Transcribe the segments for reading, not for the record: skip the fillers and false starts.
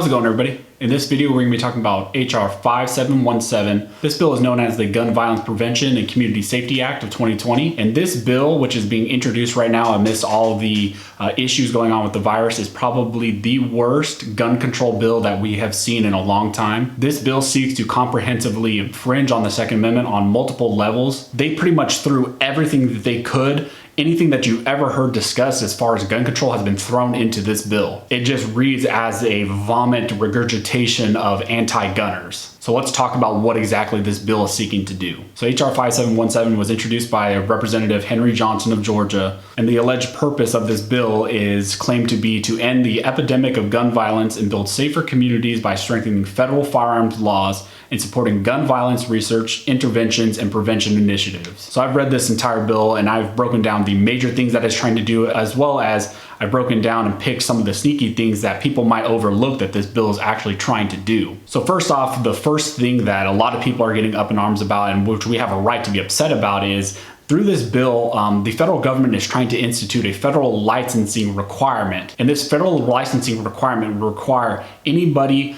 How's it going, everybody? In this video, we're going to be talking about HR 5717. This bill is known as the Gun Violence Prevention and Community Safety Act of 2020. And this bill, which is being introduced right now amidst all the issues going on with the virus, is probably the worst gun control bill that we have seen in a long time. This bill seeks to comprehensively infringe on the Second Amendment on multiple levels. They pretty much threw everything that they could. Anything that you ever heard discussed as far as gun control has been thrown into this bill. It just reads as a vomit regurgitation of anti-gunners. So let's talk about what exactly this bill is seeking to do. So HR 5717 was introduced by Representative Henry Johnson of Georgia, and the alleged purpose of this bill is claimed to be to end the epidemic of gun violence and build safer communities by strengthening federal firearms laws and supporting gun violence research, interventions, and prevention initiatives. So I've read this entire bill and I've broken down the major things that it's trying to do, as well as I've broken down and picked some of the sneaky things that people might overlook that this bill is actually trying to do. So first off, the first thing that a lot of people are getting up in arms about, and which we have a right to be upset about, is through this bill, the federal government is trying to institute a federal licensing requirement. And this federal licensing requirement will require anybody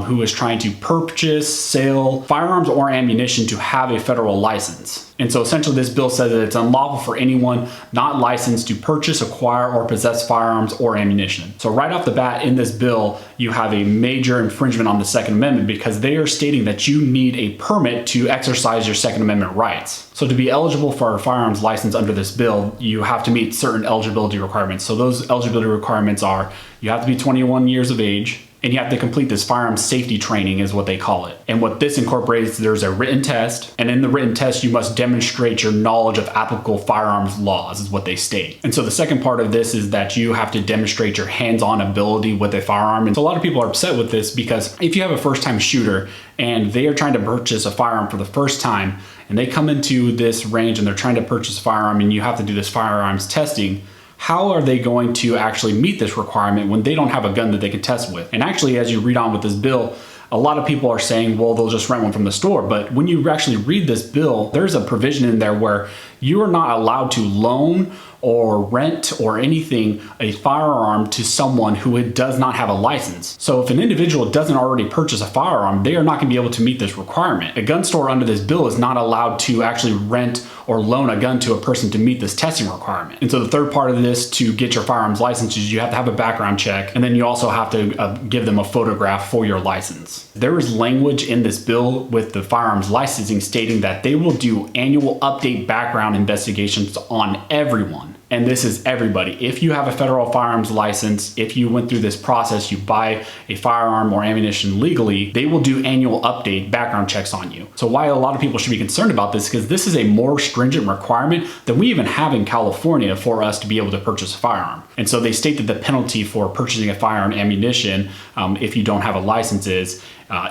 who is trying to purchase, sell firearms or ammunition to have a federal license. And so essentially this bill says that it's unlawful for anyone not licensed to purchase, acquire, or possess firearms or ammunition. So right off the bat in this bill, you have a major infringement on the Second Amendment because they are stating that you need a permit to exercise your Second Amendment rights. So to be eligible for a firearms license under this bill, you have to meet certain eligibility requirements. So those eligibility requirements are you have to be 21 years of age, and you have to complete this firearms safety training is what they call it. And what this incorporates, there's a written test, and in the written test, you must demonstrate your knowledge of applicable firearms laws is what they state. And so the second part of this is that you have to demonstrate your hands-on ability with a firearm. And so a lot of people are upset with this because if you have a first-time shooter and they are trying to purchase a firearm for the first time, and they come into this range and they're trying to purchase a firearm and you have to do this firearms testing, how are they going to actually meet this requirement when they don't have a gun that they can test with? And actually, as you read on with this bill, a lot of people are saying, well, they'll just rent one from the store. But when you actually read this bill, there's a provision in there where you are not allowed to loan or rent or anything a firearm to someone who does not have a license. So if an individual doesn't already purchase a firearm, they are not going to be able to meet this requirement. A gun store under this bill is not allowed to actually rent or loan a gun to a person to meet this testing requirement. And so the third part of this to get your firearms license is you have to have a background check, and then you also have to give them a photograph for your license. There is language in this bill with the firearms licensing stating that they will do annual update background investigations on everyone. And this is everybody. If you have a federal firearms license, if you went through this process, you buy a firearm or ammunition legally, they will do annual update background checks on you. So why a lot of people should be concerned about this, because this is a more stringent requirement than we even have in California for us to be able to purchase a firearm. And so they state that the penalty for purchasing a firearm ammunition, if you don't have a license, is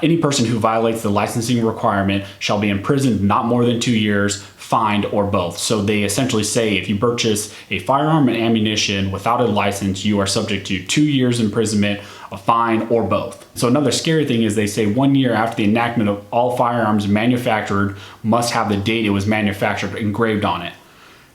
any person who violates the licensing requirement shall be imprisoned not more than 2 years, fined, or both. So they essentially say if you purchase a firearm and ammunition without a license, you are subject to 2 years imprisonment, a fine, or both. So another scary thing is they say 1 year after the enactment of all firearms manufactured must have the date it was manufactured engraved on it.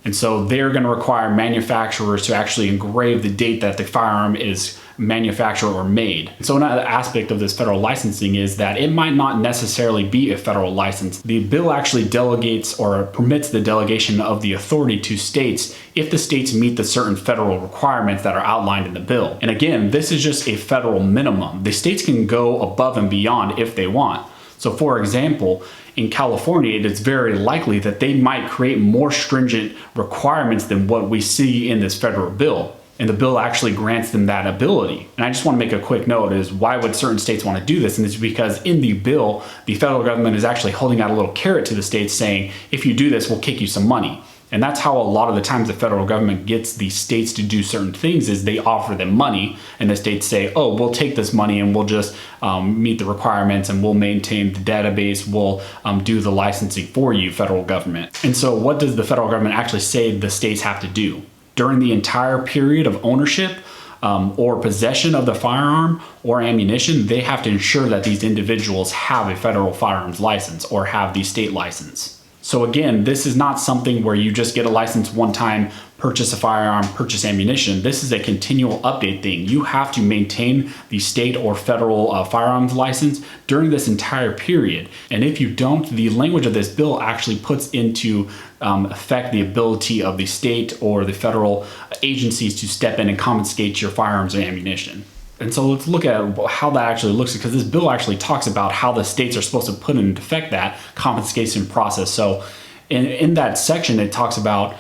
And so they're going to require manufacturers to actually engrave the date that the firearm is manufactured or made. So another aspect of this federal licensing is that it might not necessarily be a federal license. The bill actually delegates or permits the delegation of the authority to states if the states meet the certain federal requirements that are outlined in the bill. And again, this is just a federal minimum. The states can go above and beyond if they want. So for example, in California, it is very likely that they might create more stringent requirements than what we see in this federal bill. And the bill actually grants them that ability. And I just want to make a quick note is why would certain states want to do this? And it's because in the bill, the federal government is actually holding out a little carrot to the states saying, if you do this, we'll kick you some money. And that's how a lot of the times the federal government gets the states to do certain things is they offer them money and the states say, oh, we'll take this money and we'll just meet the requirements and we'll maintain the database, we'll do the licensing for you, federal government. And so what does the federal government actually say the states have to do? During the entire period of ownership or possession of the firearm or ammunition, they have to ensure that these individuals have a federal firearms license or have the state license. So again, this is not something where you just get a license one time, purchase a firearm, purchase ammunition. This is a continual update thing. You have to maintain the state or federal firearms license during this entire period. And if you don't, the language of this bill actually puts into effect the ability of the state or the federal agencies to step in and confiscate your firearms and ammunition. And so let's look at how that actually looks, because this bill actually talks about how the states are supposed to put into effect that confiscation process. So in that section, it talks about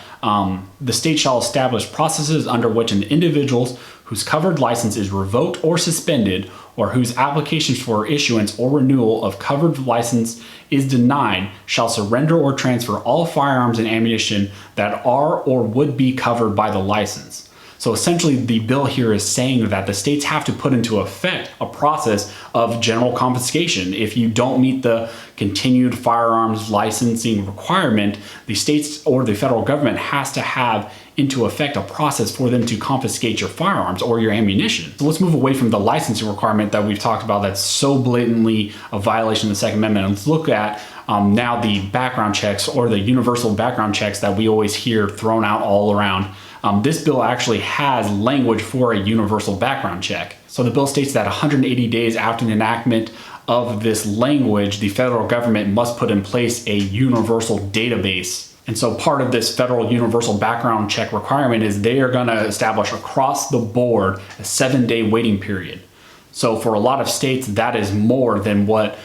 the state shall establish processes under which an individual whose covered license is revoked or suspended, or whose applications for issuance or renewal of covered license is denied, shall surrender or transfer all firearms and ammunition that are or would be covered by the license. So essentially, the bill here is saying that the states have to put into effect a process of general confiscation. If you don't meet the continued firearms licensing requirement, the states or the federal government has to have into effect a process for them to confiscate your firearms or your ammunition. So let's move away from the licensing requirement that we've talked about that's so blatantly a violation of the Second Amendment. And let's look at now the background checks, or the universal background checks that we always hear thrown out all around. This bill actually has language for a universal background check. So the bill states that 180 days after the enactment of this language, the federal government must put in place a universal database. And so part of this federal universal background check requirement is they are going to establish across the board a 7-day waiting period. So for a lot of states, that is more than what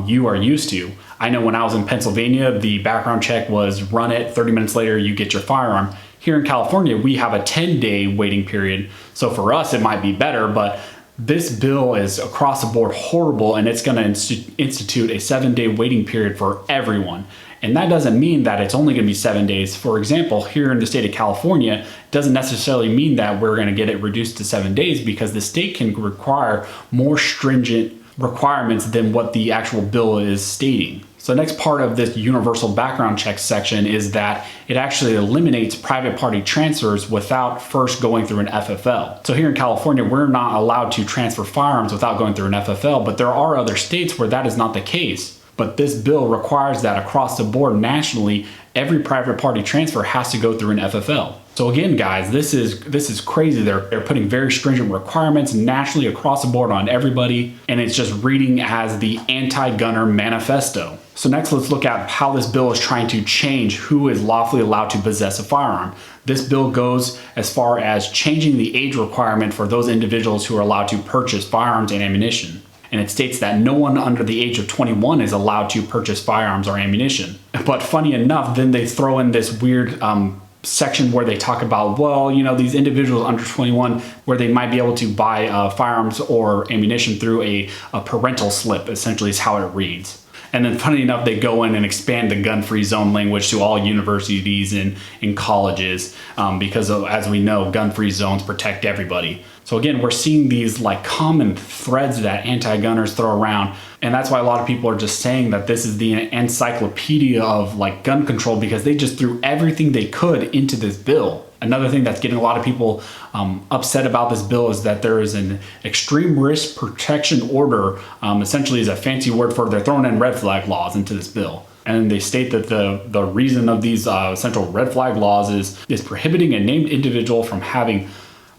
you are used to. I know when I was in Pennsylvania, the background check was run it, 30 minutes later, you get your firearm. Here in California, we have a 10-day waiting period. So for us, it might be better, but this bill is across the board horrible, and it's going to institute a 7-day waiting period for everyone. And that doesn't mean that it's only going to be 7 days. For example, here in the state of California, it doesn't necessarily mean that we're going to get it reduced to 7 days, because the state can require more stringent requirements than what the actual bill is stating. So the next part of this universal background check section is that it actually eliminates private party transfers without first going through an FFL. So here in California, we're not allowed to transfer firearms without going through an FFL, but there are other states where that is not the case. But this bill requires that across the board nationally, every private party transfer has to go through an FFL. So again, guys, this is crazy. They're putting very stringent requirements nationally across the board on everybody, and it's just reading as the anti-gunner manifesto. So next, let's look at how this bill is trying to change who is lawfully allowed to possess a firearm. This bill goes as far as changing the age requirement for those individuals who are allowed to purchase firearms and ammunition. And it states that no one under the age of 21 is allowed to purchase firearms or ammunition. But funny enough, then they throw in this weird section where they talk about, well, you know, these individuals under 21, where they might be able to buy firearms or ammunition through a parental slip, essentially is how it reads. And then funny enough, they go in and expand the gun-free zone language to all universities and colleges because as we know, gun-free zones protect everybody. So again, we're seeing these like common threads that anti-gunners throw around. And that's why a lot of people are just saying that this is the encyclopedia of like gun control, because they just threw everything they could into this bill. Another thing that's getting a lot of people upset about this bill is that there is an extreme risk protection order, essentially is a fancy word for they're throwing in red flag laws into this bill. And they state that the reason of these central red flag laws is prohibiting a named individual from having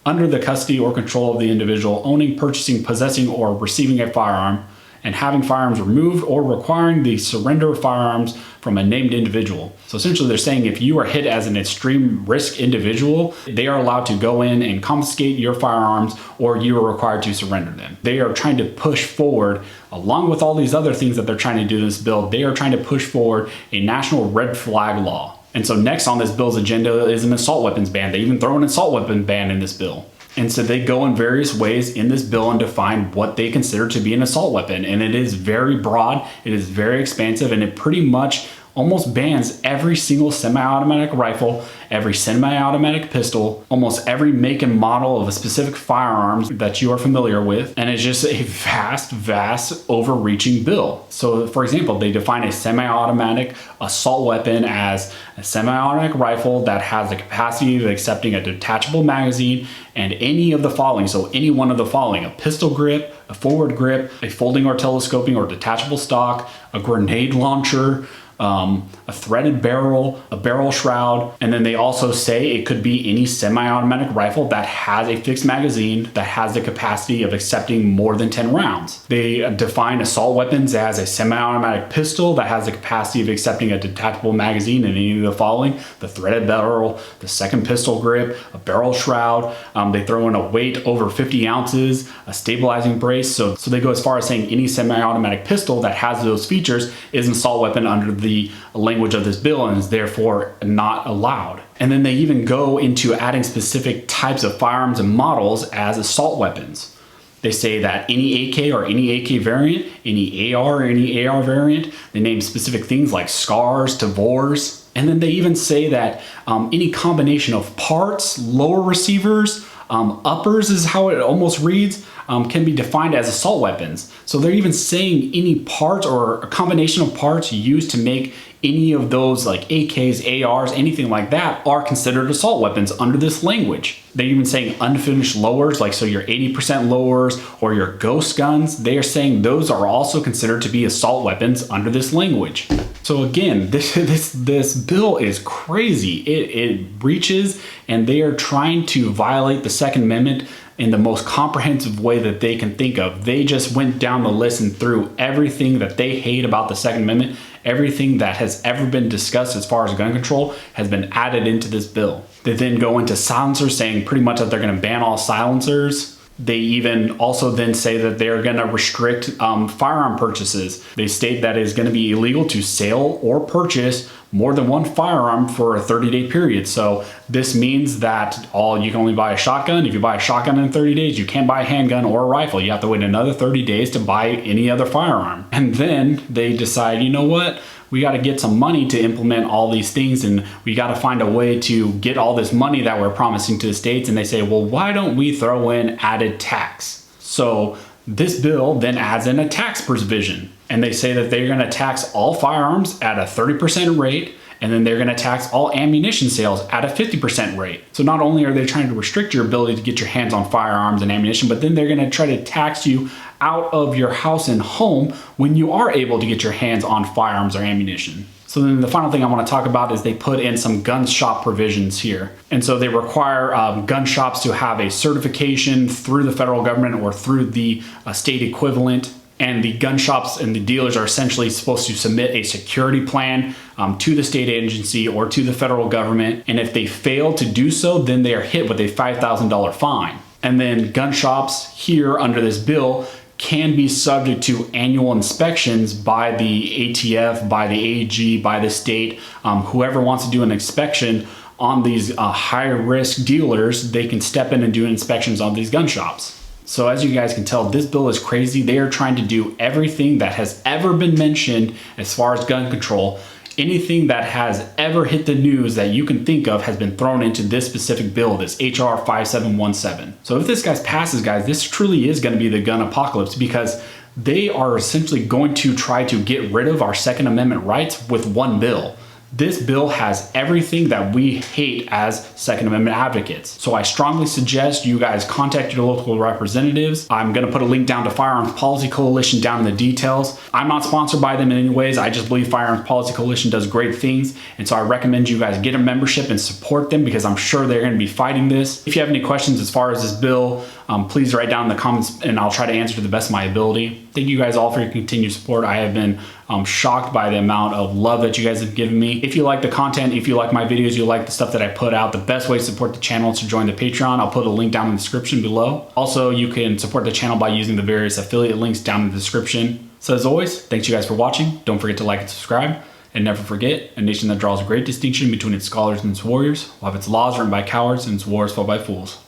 under the custody or control of the individual owning, purchasing, possessing, or receiving a firearm, and having firearms removed or requiring the surrender of firearms from a named individual. So essentially they're saying if you are hit as an extreme risk individual, they are allowed to go in and confiscate your firearms, or you are required to surrender them. They are trying to push forward, along with all these other things that they're trying to do in this bill, they are trying to push forward a national red flag law. And so next on this bill's agenda is an assault weapons ban. They even throw an assault weapon ban in this bill. And so they go in various ways in this bill and define what they consider to be an assault weapon. And it is very broad, it is very expansive, and it pretty much almost bans every single semi-automatic rifle, every semi-automatic pistol, almost every make and model of a specific firearms that you are familiar with. And it's just a vast, overreaching bill. So for example, they define a semi-automatic assault weapon as a semi-automatic rifle that has the capacity of accepting a detachable magazine and any of the following. So any one of the following: a pistol grip, a forward grip, a folding or telescoping or detachable stock, a grenade launcher, a threaded barrel, a barrel shroud, and then they also say it could be any semi-automatic rifle that has a fixed magazine that has the capacity of accepting more than 10 rounds. They define assault weapons as a semi-automatic pistol that has the capacity of accepting a detachable magazine in any of the following: the threaded barrel, the second pistol grip, a barrel shroud. They throw in a weight over 50 ounces, a stabilizing brace. So they go as far as saying any semi-automatic pistol that has those features is an assault weapon under the language of this bill and is therefore not allowed. And then they even go into adding specific types of firearms and models as assault weapons. They say that any AK or any AK variant, any AR or any AR variant, they name specific things like SCARs to VORs. And then they even say that any combination of parts, lower receivers, uppers is how it almost reads, can be defined as assault weapons. So they're even saying any parts or a combination of parts used to make any of those like AKs, ARs, anything like that are considered assault weapons under this language. They're even saying unfinished lowers, like so your 80% lowers or your ghost guns, they are saying those are also considered to be assault weapons under this language. So again, this bill is crazy. It reaches, and they are trying to violate the Second Amendment in the most comprehensive way that they can think of. They just went down the list and threw everything that they hate about the Second Amendment, everything that has ever been discussed as far as gun control has been added into this bill. They then go into silencers, saying pretty much that they're going to ban all silencers. They even also then say that they're going to restrict firearm purchases. They state that it is going to be illegal to sell or purchase more than one firearm for a 30-day period. So this means that you can only buy a shotgun. If you buy a shotgun in 30 days, you can't buy a handgun or a rifle. You have to wait another 30 days to buy any other firearm. And then they decide, you know what? We got to get some money to implement all these things, and we got to find a way to get all this money that we're promising to the states. And they say, well, why don't we throw in added tax? So this bill then adds in a tax provision, and they say that they're going to tax all firearms at a 30% rate, and then they're going to tax all ammunition sales at a 50% rate. So not only are they trying to restrict your ability to get your hands on firearms and ammunition, but then they're going to try to tax you out of your house and home when you are able to get your hands on firearms or ammunition. So then the final thing I want to talk about is they put in some gun shop provisions here. And so they require gun shops to have a certification through the federal government or through the state equivalent. And the gun shops and the dealers are essentially supposed to submit a security plan to the state agency or to the federal government. And if they fail to do so, then they are hit with a $5,000 fine. And then gun shops here under this bill can be subject to annual inspections by the ATF, by the AG, by the state. Whoever wants to do an inspection on these high risk dealers, they can step in and do inspections on these gun shops. So as you guys can tell, this bill is crazy. They are trying to do everything that has ever been mentioned as far as gun control. Anything that has ever hit the news that you can think of has been thrown into this specific bill, this HR 5717. So if this guy passes, guys, this truly is going to be the gun apocalypse, because they are essentially going to try to get rid of our Second Amendment rights with one bill. This bill has everything that we hate as Second Amendment advocates. So I strongly suggest you guys contact your local representatives. I'm going to put a link down to Firearms Policy Coalition down in the details. I'm not sponsored by them in any ways. I just believe Firearms Policy Coalition does great things. And so I recommend you guys get a membership and support them, because I'm sure they're going to be fighting this. If you have any questions as far as this bill, please write down in the comments and I'll try to answer to the best of my ability. Thank you guys all for your continued support. I have been shocked by the amount of love that you guys have given me. If you like the content, if you like my videos, you like the stuff that I put out, the best way to support the channel is to join the Patreon. I'll put a link down in the description below. Also, you can support the channel by using the various affiliate links down in the description. So as always, thanks you guys for watching. Don't forget to like and subscribe. And never forget, a nation that draws a great distinction between its scholars and its warriors will have its laws written by cowards and its wars fought by fools.